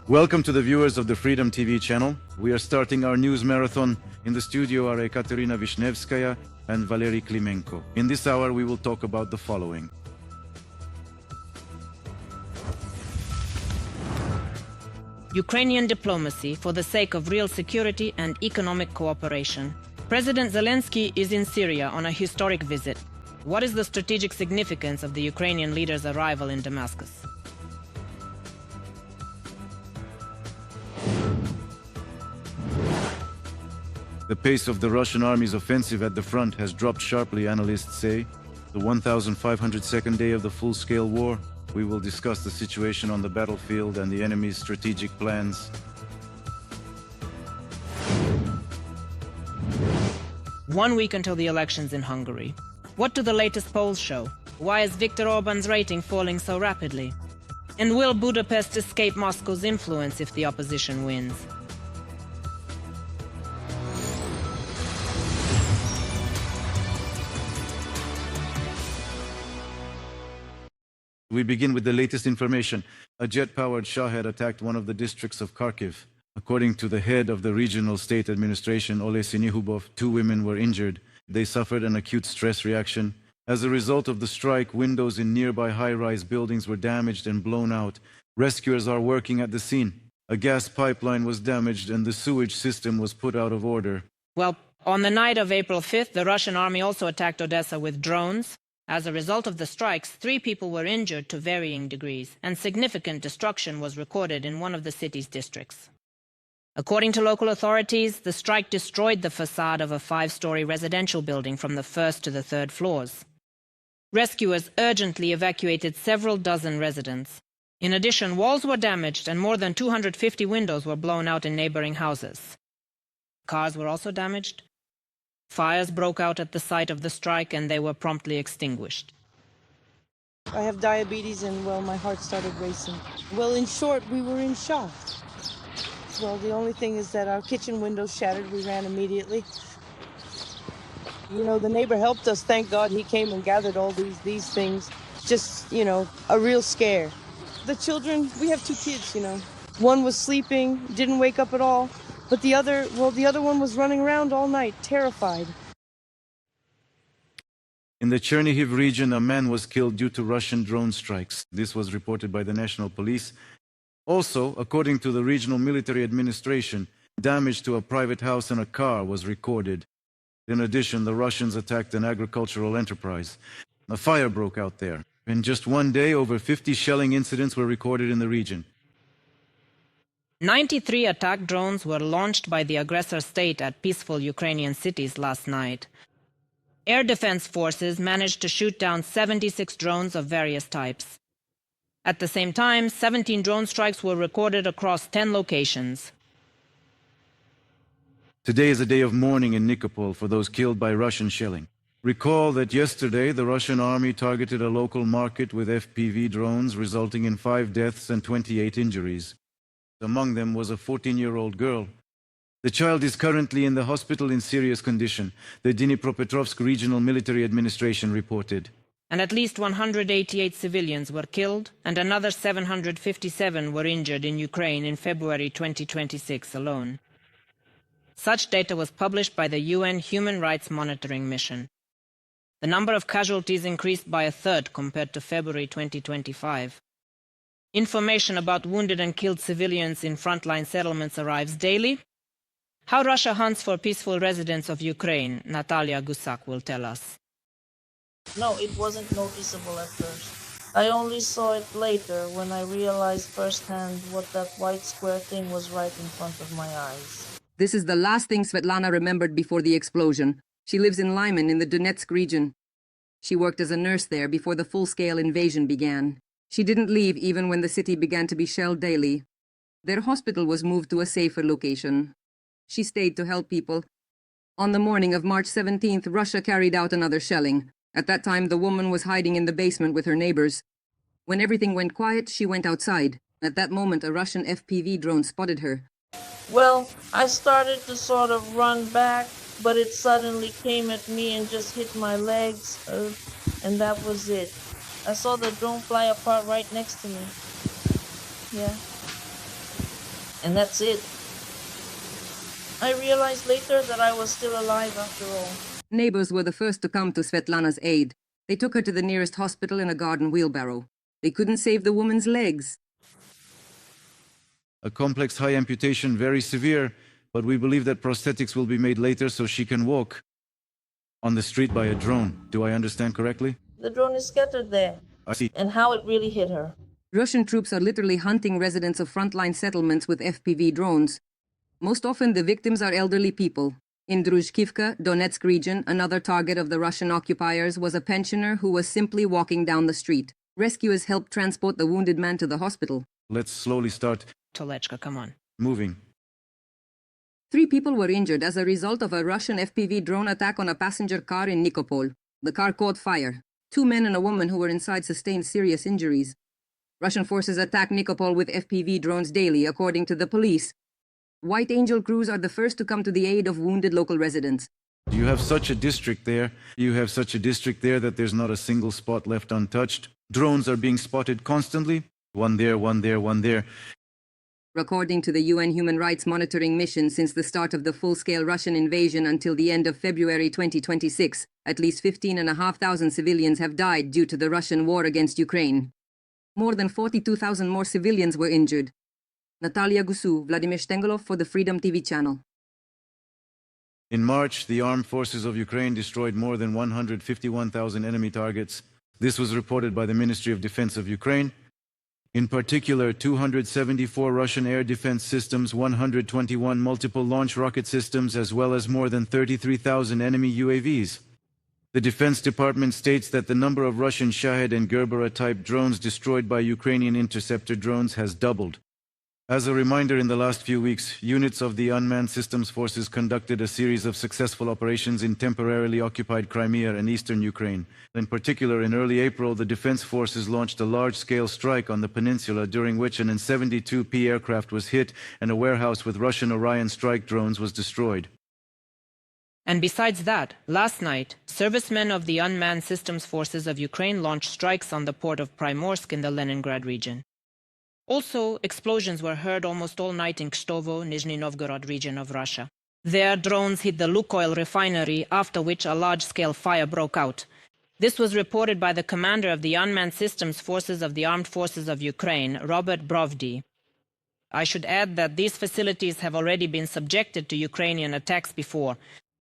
Welcome to the viewers of the Freedom TV channel. We are starting our news marathon. In the studio are Ekaterina Vishnevskaya and Valery Klimenko. In this hour, we will talk about the following. Ukrainian diplomacy for the sake of real security and economic cooperation. President Zelensky is in Syria on a historic visit. What is the strategic significance of the Ukrainian leader's arrival in Damascus? The pace of the Russian army's offensive at the front has dropped sharply, analysts say. The 1,502nd day of the full-scale war. We will discuss the situation on the battlefield and the enemy's strategic plans. One week until the elections in Hungary. What do the latest polls show? Why is Viktor Orbán's rating falling so rapidly? And will Budapest escape Moscow's influence if the opposition wins? We begin with the latest information. A jet-powered Shahed attacked one of the districts of Kharkiv. According to the head of the regional state administration, Ole Sinihubov, 2 women were injured. They suffered an acute stress reaction. As a result of the strike, windows in nearby high-rise buildings were damaged and blown out. Rescuers are working at the scene. A gas pipeline was damaged and the sewage system was put out of order. Well, on the night of April 5th, the Russian army also attacked Odessa with drones. As a result of the strikes, 3 people were injured to varying degrees, and significant destruction was recorded in one of the city's districts. According to local authorities, the strike destroyed the facade of a 5-story residential building from the 1st to the 3rd floors. Rescuers urgently evacuated several dozen residents. In addition, walls were damaged and more than 250 windows were blown out in neighboring houses. Cars were also damaged. Fires broke out at the site of the strike and they were promptly extinguished. I have diabetes and, well, my heart started racing. Well, in short, we were in shock. Well, the only thing is that our kitchen windows shattered. We ran immediately. You know, the neighbor helped us. Thank God he came and gathered all these things. Just, you know, a real scare. The children, we have 2 kids, you know. One was sleeping, didn't wake up at all. But the other one was running around all night, terrified. In the Chernihiv region, a man was killed due to Russian drone strikes. This was reported by the National Police. Also, according to the regional military administration, damage to a private house and a car was recorded. In addition, the Russians attacked an agricultural enterprise. A fire broke out there. In just one day, over 50 shelling incidents were recorded in the region. 93 attack drones were launched by the aggressor state at peaceful Ukrainian cities last night. Air defense forces managed to shoot down 76 drones of various types. At the same time, 17 drone strikes were recorded across 10 locations. Today is a day of mourning in Nikopol for those killed by Russian shelling. Recall that yesterday the Russian army targeted a local market with FPV drones, resulting in 5 deaths and 28 injuries. Among them was a 14-year-old girl. The child is currently in the hospital in serious condition, the Dnipropetrovsk Regional Military Administration reported. And at least 188 civilians were killed, and another 757 were injured in Ukraine in February 2026 alone. Such data was published by the UN Human Rights Monitoring Mission. The number of casualties increased by 1/3 compared to February 2025. Information about wounded and killed civilians in frontline settlements arrives daily. How Russia hunts for peaceful residents of Ukraine, Natalia Gusak will tell us. No, it wasn't noticeable at first. I only saw it later when I realized firsthand what that white square thing was right in front of my eyes. This is the last thing Svetlana remembered before the explosion. She lives in Lyman in the Donetsk region. She worked as a nurse there before the full-scale invasion began. She didn't leave even when the city began to be shelled daily. Their hospital was moved to a safer location. She stayed to help people. On the morning of March 17th, Russia carried out another shelling. At that time, the woman was hiding in the basement with her neighbors. When everything went quiet, she went outside. At that moment, a Russian FPV drone spotted her. Well, I started to sort of run back, but it suddenly came at me and just hit my legs, and that was it. I saw the drone fly apart right next to me. Yeah. And that's it. I realized later that I was still alive after all. Neighbors were the first to come to Svetlana's aid. They took her to the nearest hospital in a garden wheelbarrow. They couldn't save the woman's legs. A complex high amputation, very severe, but we believe that prosthetics will be made later so she can walk on the street by a drone. Do I understand correctly? The drone is scattered there. I see. And how it really hit her. Russian troops are literally hunting residents of frontline settlements with FPV drones. Most often, the victims are elderly people. In Druzhkivka, Donetsk region, another target of the Russian occupiers was a pensioner who was simply walking down the street. Rescuers helped transport the wounded man to the hospital. Let's slowly start Tolechka, come on. moving. 3 people were injured as a result of a Russian FPV drone attack on a passenger car in Nikopol. The car caught fire. 2 men and a woman who were inside sustained serious injuries. Russian forces attack Nikopol with FPV drones daily, according to the police. White Angel crews are the first to come to the aid of wounded local residents. You have such a district there. You have such a district there that there's not a single spot left untouched. Drones are being spotted constantly. One there, one there, one there. According to the UN Human Rights Monitoring Mission, since the start of the full-scale Russian invasion until the end of February 2026, at least 15,500 civilians have died due to the Russian war against Ukraine. More than 42,000 more civilians were injured. Natalia Gusu, Vladimir Stengolov for the Freedom TV channel. In March, the armed forces of Ukraine destroyed more than 151,000 enemy targets. This was reported by the Ministry of Defense of Ukraine. In particular, 274 Russian air defense systems, 121 multiple launch rocket systems, as well as more than 33,000 enemy UAVs. The Defense Department states that the number of Russian Shahed and Gerbera-type drones destroyed by Ukrainian interceptor drones has doubled. As a reminder, in the last few weeks, units of the Unmanned Systems Forces conducted a series of successful operations in temporarily occupied Crimea and eastern Ukraine. In particular, in early April, the Defense Forces launched a large-scale strike on the peninsula, during which an An-72P aircraft was hit and a warehouse with Russian Orion strike drones was destroyed. And besides that, last night, servicemen of the Unmanned Systems Forces of Ukraine launched strikes on the port of Primorsk in the Leningrad region. Also, explosions were heard almost all night in Kstovo, Nizhny Novgorod region of Russia. There, drones hit the Lukoil refinery, after which a large-scale fire broke out. This was reported by the commander of the Unmanned Systems Forces of the Armed Forces of Ukraine, Robert Brovdy. I should add that these facilities have already been subjected to Ukrainian attacks before.